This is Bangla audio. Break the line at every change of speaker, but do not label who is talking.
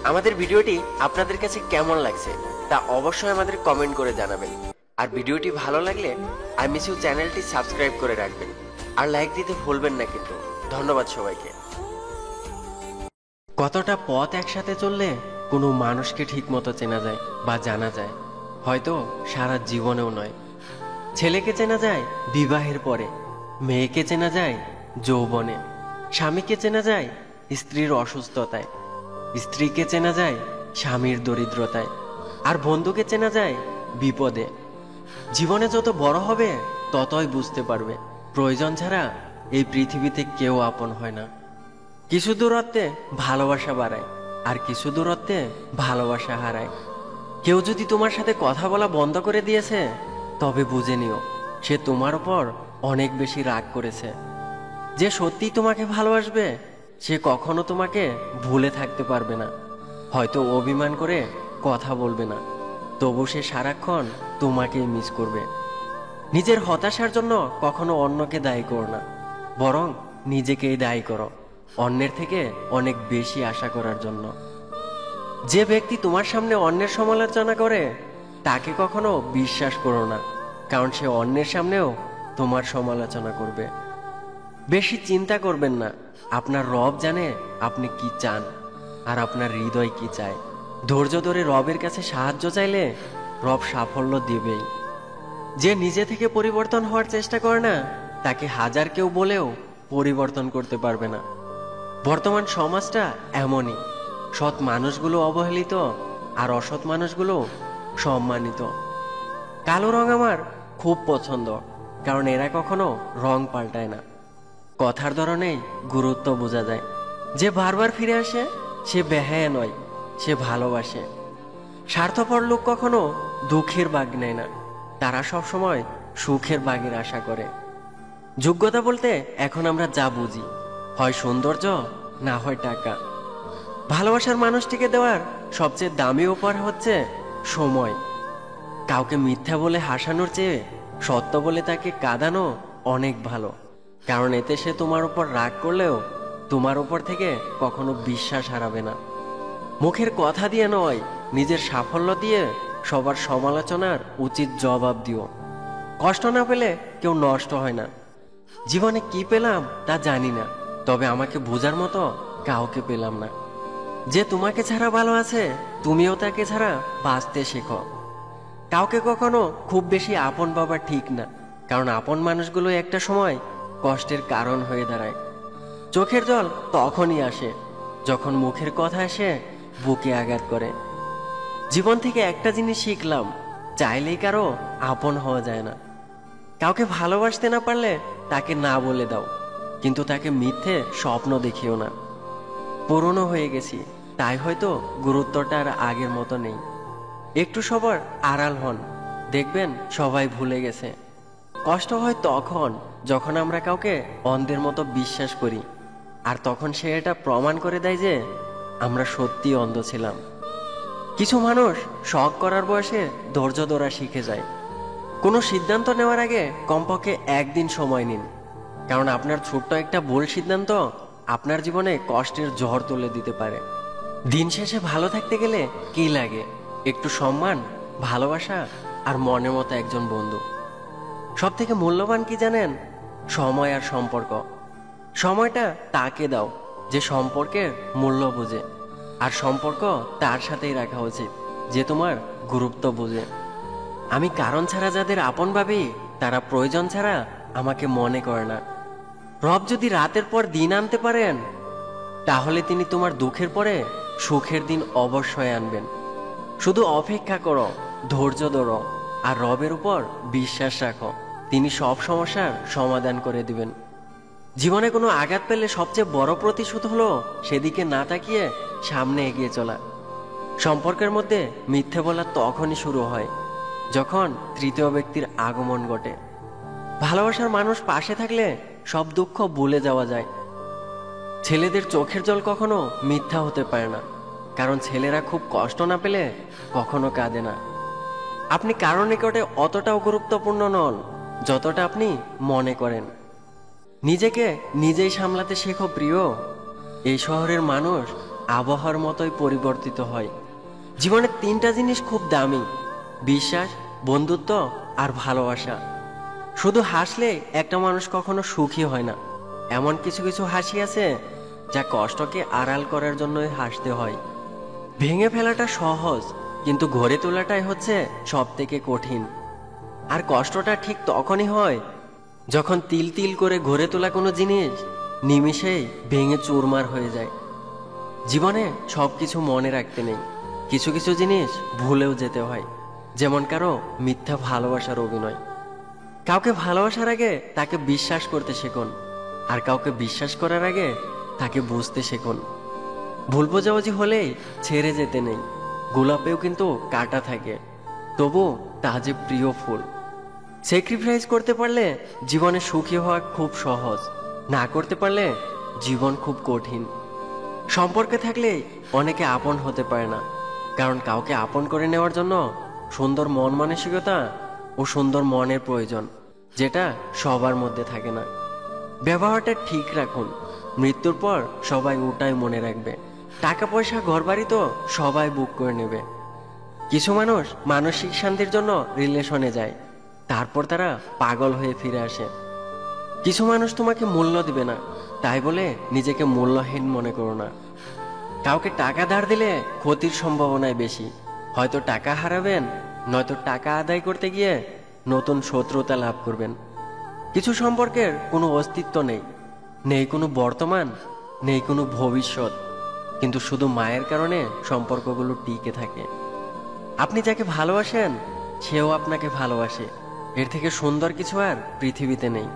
আমাদের ভিডিওটি আপনাদের কাছে কেমন লাগছে তা অবশ্যই আমাদের কমেন্ট করে জানাবেন। আর ভিডিওটি ভালো লাগলে আই মিস ইউ চ্যানেলটি সাবস্ক্রাইব করে রাখবেন আর লাইক দিতে ভুলবেন না কিন্তু। ধন্যবাদ সবাইকে। কতটা পথ একসাথে চললে কোনো মানুষকে ঠিক মতো চেনা যায় বা জানা যায়, হয়তো সারা জীবনেও নয়। ছেলেকে চেনা যায় বিবাহের পরে, মেয়েকে চেনা যায় যৌবনে, স্বামীকে চেনা যায় স্ত্রীর অসুস্থতায়, স্ত্রীকে চেনা যায় স্বামীর দরিদ্রতায়, আর বন্ধুকে চেনা যায় বিপদে। জীবনে যত বড় হবে ততই বুঝতে পারবে প্রয়োজন ছাড়া এই পৃথিবীতে কেউ আপন হয় না। কিছু দূরত্বে ভালোবাসা বাড়ায় আর কিছু দূরত্বে ভালোবাসা হারায়। কেউ যদি তোমার সাথে কথা বলা বন্ধ করে দিয়েছে তবে বুঝে নিও সে তোমার উপর অনেক বেশি রাগ করেছে। যে সত্যি তোমাকে ভালোবাসবে সে কখনো তোমাকে ভুলে থাকতে পারবে না। হয়তো অভিমান করে কথা বলবে না, তবু সে সারাক্ষণ তোমাকেই মিস করবে। নিজের হতাশার জন্য কখনো অন্যকে দায়ী করো না, বরং নিজেকেই দায়ী করো অন্যের থেকে অনেক বেশি আশা করার জন্য। যে ব্যক্তি তোমার সামনে অন্যের সমালোচনা করে তাকে কখনো বিশ্বাস করো না, কারণ সে অন্যের সামনেও তোমার সমালোচনা করবে। বেশি চিন্তা করবেন না, আপনার রব জানে আপনি কি চান আর আপনার হৃদয় কি চায়। ধৈর্য ধরে রবের কাছে সাহায্য চাইলে রব সাফল্য দেবেই। যে নিজে থেকে পরিবর্তন হওয়ার চেষ্টা করে না তাকে হাজার কেউ বলেও পরিবর্তন করতে পারবে না। বর্তমান সমাজটা এমনই, সৎ মানুষগুলো অবহেলিত আর অসৎ মানুষগুলো সম্মানিত। কালো রং আমার খুব পছন্দ, কারণ এরা কখনো রং পাল্টায় না। কথার ধরনেই গুরুত্ব বোঝা যায়। যে বারবার ফিরে আসে সে বেহায়া নয়, সে ভালোবাসে। স্বার্থপর লোক কখনো দুঃখের ভাগ নেয় না, তারা সবসময় সুখের ভাগের আশা করে। যোগ্যতা বলতে এখন আমরা যা বুঝি, হয় সৌন্দর্য না হয় টাকা। ভালোবাসার মানুষটিকে দেওয়ার সবচেয়ে দামি উপহার হচ্ছে সময়। কাউকে মিথ্যা বলে হাসানোর চেয়ে সত্য বলে তাকে কাঁদানো অনেক ভালো, কারণ এতে সে তোমার উপর রাগ করলেও তোমার উপর থেকে কখনো বিশ্বাস হারাবে না। মুখের কথা দিয়ে নয়, নিজের সাফল্য দিয়ে সবার সমালোচনার উচিত জবাব দিও। কষ্ট না পেলে কেউ নষ্ট হয় না। জীবনে কি পেলাম তা জানি না, তবে আমাকে বোঝার মতো কাউকে পেলাম না। যে তোমাকে ছাড়া ভালো আছে তুমিও তাকে ছাড়া বাঁচতে শেখো। কাউকে কখনো খুব বেশি আপন ভাবা ঠিক না, কারণ আপন মানুষগুলো একটা সময় কষ্টের কারণ হয়ে দাঁড়ায়। চোখের জল তখনই আসে যখন মুখের কথা এসে বুকে আঘাত করে। জীবন থেকে একটা জিনিস শিখলাম, চাইলেই কারো আপন হওয়া যায় না। কাউকে ভালোবাসতে না পারলে তাকে না বলে দাও, কিন্তু তাকে মিথ্যে স্বপ্ন দেখিও না। পুরনো হয়ে গেছি, তাই হয়তো গুরুত্বটা আর আগের মতো নেই। একটু সবার আড়াল হন, দেখবেন সবাই ভুলে গেছে। কষ্ট হয় তখন যখন আমরা কাউকে অন্ধের মতো বিশ্বাস করি, আর তখন সে এটা প্রমাণ করে দেয় যে আমরা সত্যি অন্ধ ছিলাম। কিছু মানুষ শখ করার বয়সে ধৈর্য ধরা শিখে যায়। কোনো সিদ্ধান্ত নেওয়ার আগে কমপক্ষে একদিন সময় নিন, কারণ আপনার ছোট্ট একটা ভুল সিদ্ধান্ত আপনার জীবনে কষ্টের ঝড় তুলে দিতে পারে। দিন শেষে ভালো থাকতে গেলে কি লাগে? একটু সম্মান, ভালোবাসা আর মনের মতো একজন বন্ধু। সব থেকে মূল্যবান কি জানেন? সময় আর সম্পর্ক। সময়টা তাকে দাও যে সম্পর্কের মূল্য বোঝে, আর সম্পর্ক তার সাথেই রাখা উচিত যে তোমার গুরুত্ব বোঝে। আমি কারণ ছাড়া যাদের আপন ভাবি তারা প্রয়োজন ছাড়া আমাকে মনে করে না। রব যদি রাতের পর দিন আনতে পারেন, তাহলে তিনি তোমার দুঃখের পরে সুখের দিন অবশ্যই আনবেন। শুধু অপেক্ষা করো, ধৈর্য ধরো আর রবের উপর বিশ্বাস রাখো, তিনি সব সমস্যার সমাধান করে দিবেন। জীবনে কোনো আঘাত পেলে সবচেয়ে বড় প্রতিশোধ হলো সেদিকে না তাকিয়ে সামনে এগিয়ে চলা। সম্পর্কের মধ্যে মিথ্যে বলা তখনই শুরু হয় যখন তৃতীয় ব্যক্তির আগমন ঘটে। ভালোবাসার মানুষ পাশে থাকলে সব দুঃখ ভুলে যাওয়া যায়। ছেলেদের চোখের জল কখনো মিথ্যা হতে পারে না, কারণ ছেলেরা খুব কষ্ট না পেলে কখনো কাঁদে না। আপনি কারো নিকটে অতটাও গুরুত্বপূর্ণ নন যতটা আপনি মনে করেন। নিজেকে নিজেই সামলাতে শেখো প্রিয়। এই শহরের মানুষ আবহাওয়ার মতোই পরিবর্তিত হয়। জীবনে তিনটা জিনিস খুব দামি: বিশ্বাস, বন্ধুত্ব আর ভালোবাসা। শুধু হাসলে একটা মানুষ কখনো সুখী হয় না। এমন কিছু কিছু হাসি আছে যা কষ্টকে আড়াল করার জন্যই হাসতে হয়। ভেঙে ফেলাটা সহজ, কিন্তু গড়ে তোলাটাই হচ্ছে সব থেকে কঠিন। আর কষ্টটা ঠিক তখনই হয় যখন তিল তিল করে গড়ে তোলা কোনো জিনিস নিমিষেই ভেঙে চুরমার হয়ে যায়। জীবনে সবকিছু মনে রাখতে নেই, কিছু কিছু জিনিস ভুলেও যেতে হয়। যেমন কারো মিথ্যা ভালোবাসার অভিনয়। কাউকে ভালোবাসার আগে তাকে বিশ্বাস করতে শেখুন, আর কাউকে বিশ্বাস করার আগে তাকে বুঝতে শেখুন। ভুল বোঝাবুঝি হলেই ছেড়ে যেতে নেই। গোলাপেও কিন্তু কাঁটা থাকে, তবু তা যে প্রিয় ফুল। স্যাক্রিফাইস করতে পারলে জীবনে সুখী হওয়া খুব সহজ, না করতে পারলে জীবন খুব কঠিন। সম্পর্কে থাকলে অনেকে আপন হতে পারে না, কারণ কাউকে আপন করে নেওয়ার জন্য সুন্দর মন মানসিকতা ও সুন্দর মনের প্রয়োজন, যেটা সবার মধ্যে থাকে না। ব্যবহারটা ঠিক রাখুন, মৃত্যুর পর সবাই ওটাই মনে রাখবে। টাকা পয়সা ঘরবাড়ি তো সবাই বুক করে নেবে। কিছু মানুষ মানসিক শান্তির জন্য রিলেশনে যায়, তারপর তারা পাগল হয়ে ফিরে আসে। কিছু মানুষ তোমাকে মূল্য দিবে না, তাই বলে নিজেকে মূল্যহীন মনে করো না। কাউকে টাকা ধার দিলে ক্ষতির সম্ভাবনাই বেশি। হয়তো টাকা হারাবেন, নয়তো টাকা আদায় করতে গিয়ে নতুন শত্রুতা লাভ করবেন। কিছু সম্পর্কের কোনো অস্তিত্ব নেই, নেই কোনো বর্তমান, নেই কোনো ভবিষ্যৎ, কিন্তু শুধু মায়ের কারণে সম্পর্কগুলো টিকে থাকে। আপনি যাকে ভালোবাসেন সেও আপনাকে ভালোবাসে। এর থেকে সুন্দর কিছু আর পৃথিবীতে নেই।